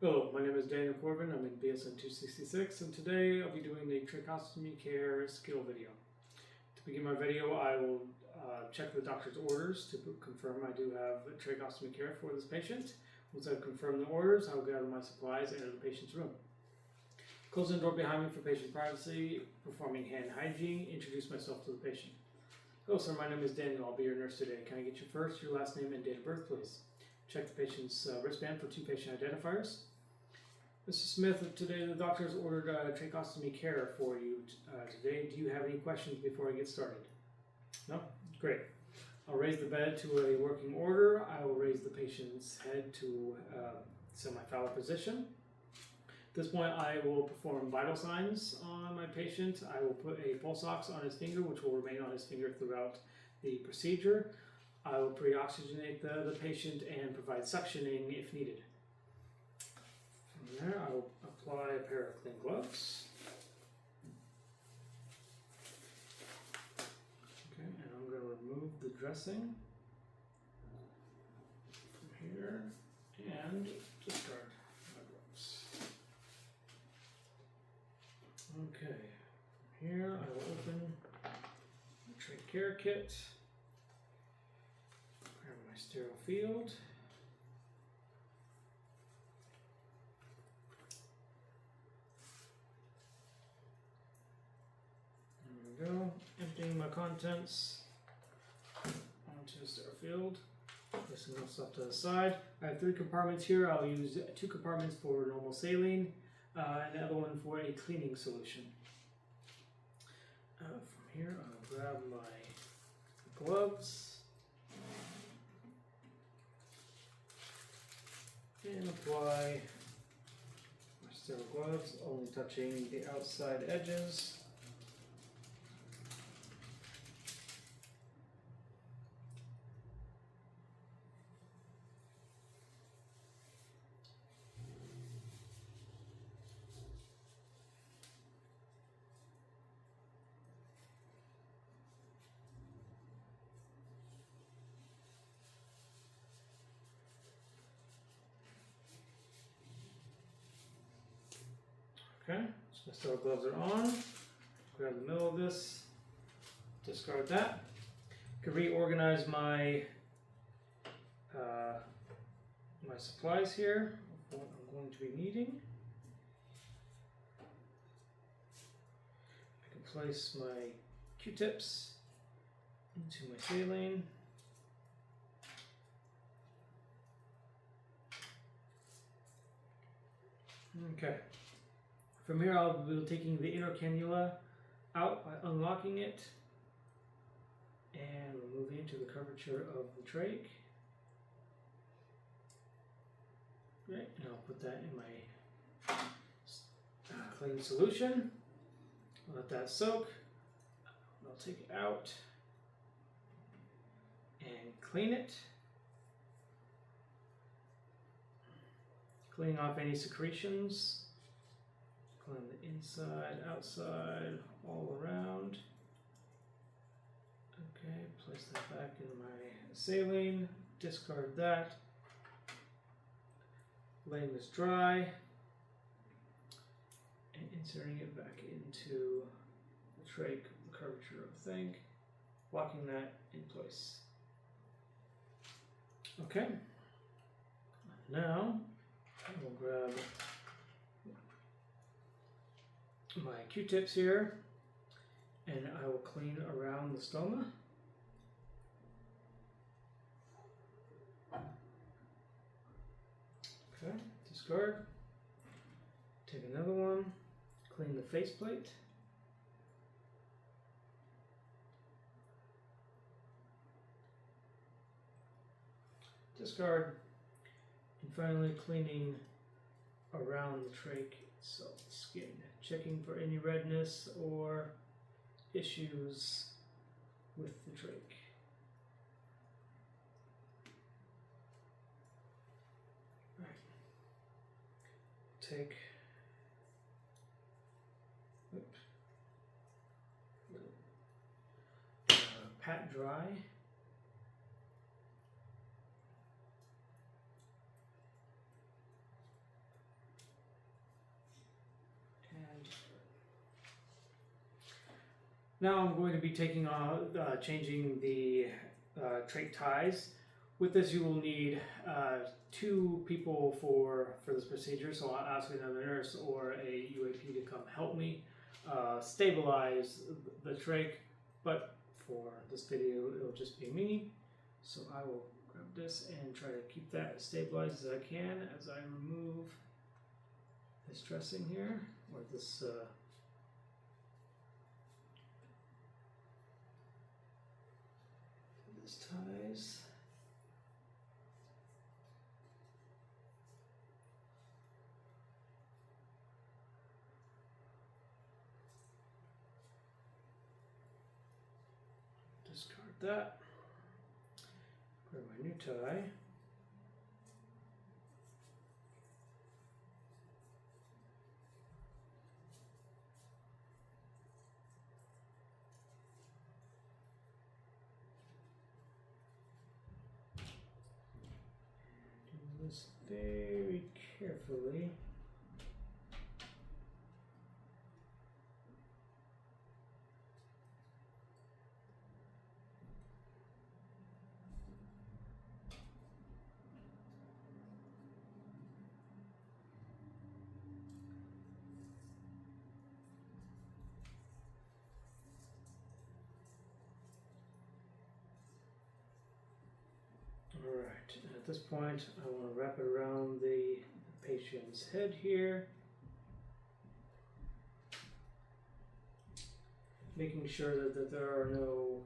Hello, my name is Daniel Corbin. I'm in BSN 266, and today I'll be doing a tracheostomy care skill video. To begin my video, I will check the doctor's orders to confirm I do have tracheostomy care for this patient. Once I've confirmed the orders, I will gather my supplies and enter the patient's room. Closing the door behind me for patient privacy, performing hand hygiene, introduce myself to the patient. Hello, sir. My name is Daniel. I'll be your nurse today. Can I get your first, your last name, and date of birth, please? Check the patient's wristband for 2 patient identifiers. Mr. Smith, today the doctor has ordered tracheostomy care for you today. Do you have any questions before I get started? No? Great. I'll raise the bed to a working order. I will raise the patient's head to semi-phallic position. At this point, I will perform vital signs on my patient. I will put a pulse ox on his finger, which will remain on his finger throughout the procedure. I will pre-oxygenate the patient and provide suctioning if needed. From there, I will apply a pair of clean gloves. Okay, and I'm going to remove the dressing from here and discard my gloves. Okay, from here I will open the trach care kit, grab my sterile field. Go, emptying my contents onto the sterile field, placing those stuff to the side. I have 3 compartments here. I'll use 2 compartments for normal saline and the other one for a cleaning solution. From here, I'll grab my gloves and apply my sterile gloves, only touching the outside edges. Okay, so my sterile gloves are on. Grab the middle of this, discard that. I can reorganize my my supplies here, what I'm going to be needing. I can place my Q-tips into my saline. Okay. From here, I'll be taking the inner cannula out by unlocking it and removing it to the curvature of the trach. Right, and I'll put that in my clean solution. Let that soak. I'll take it out and clean it. Cleaning off any secretions. Clean the inside, outside, all around. Okay, place that back in my saline, discard that. Laying this dry and inserting it back into the trach, the curvature of the thing, locking that in place. Okay, now I will grab my Q-tips here and I will clean around the stoma. Okay, discard. Take another one, clean the faceplate. Discard. And finally cleaning around the trach itself, the skin, checking for any redness or issues with the trach. Take pat dry. Now I'm going to be changing the trach ties. With this, you will need 2 people for this procedure, so I'll ask another nurse or a UAP to come help me stabilize the trach, but for this video, it'll just be me. So I will grab this and try to keep that as stabilized as I can as I remove this dressing here, or this ties. Discard that. Grab my new tie. Do this very carefully. Alright, and at this point I want to wrap it around the patient's head here, making sure that there are no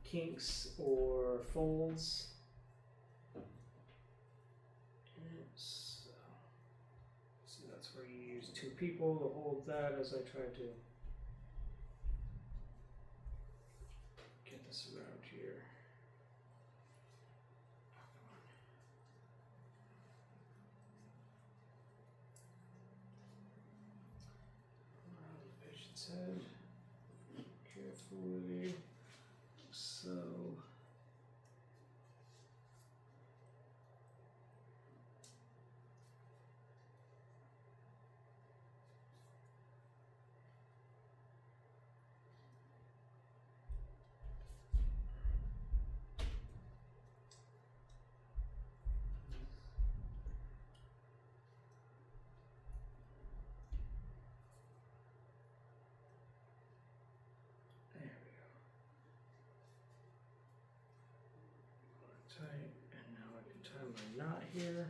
kinks or folds. So that's where you use 2 people to hold that as I try to get this around here. Around the patient's head carefully. So tight, and now I can tie my knot here.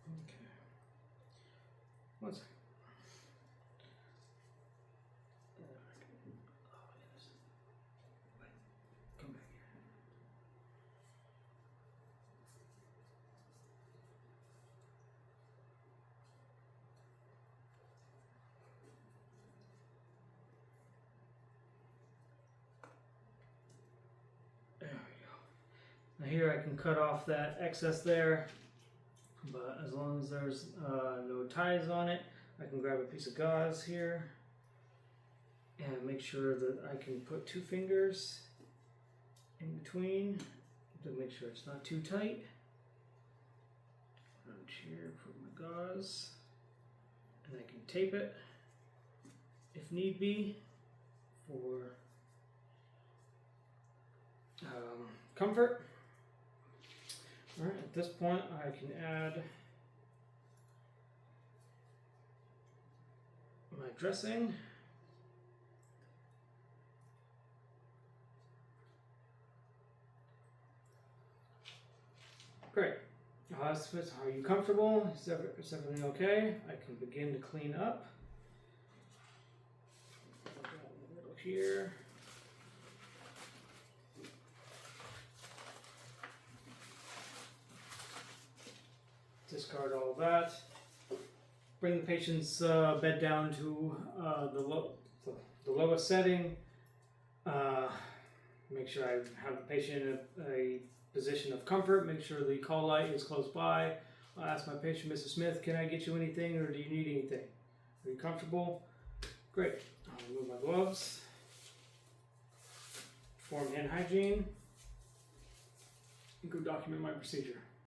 Okay. One second. Oh, yes. Wait, come back here. There we go. Now here I can cut off that excess there, but as long as there's no ties on it, I can grab a piece of gauze here and make sure that I can put 2 fingers in between to make sure it's not too tight. Around here, put my gauze, and I can tape it if need be for comfort. Alright, at this point I can add my dressing. Great. Are you comfortable? Is everything okay? I can begin to clean up. Put that in the middle here. Discard all that. Bring the patient's bed down to the lowest setting. make sure I have the patient in a position of comfort, make sure the call light is close by. I'll ask my patient, Mrs. Smith, can I get you anything or do you need anything? Are you comfortable? Great. I'll remove my gloves. Perform hand hygiene. And go document my procedure.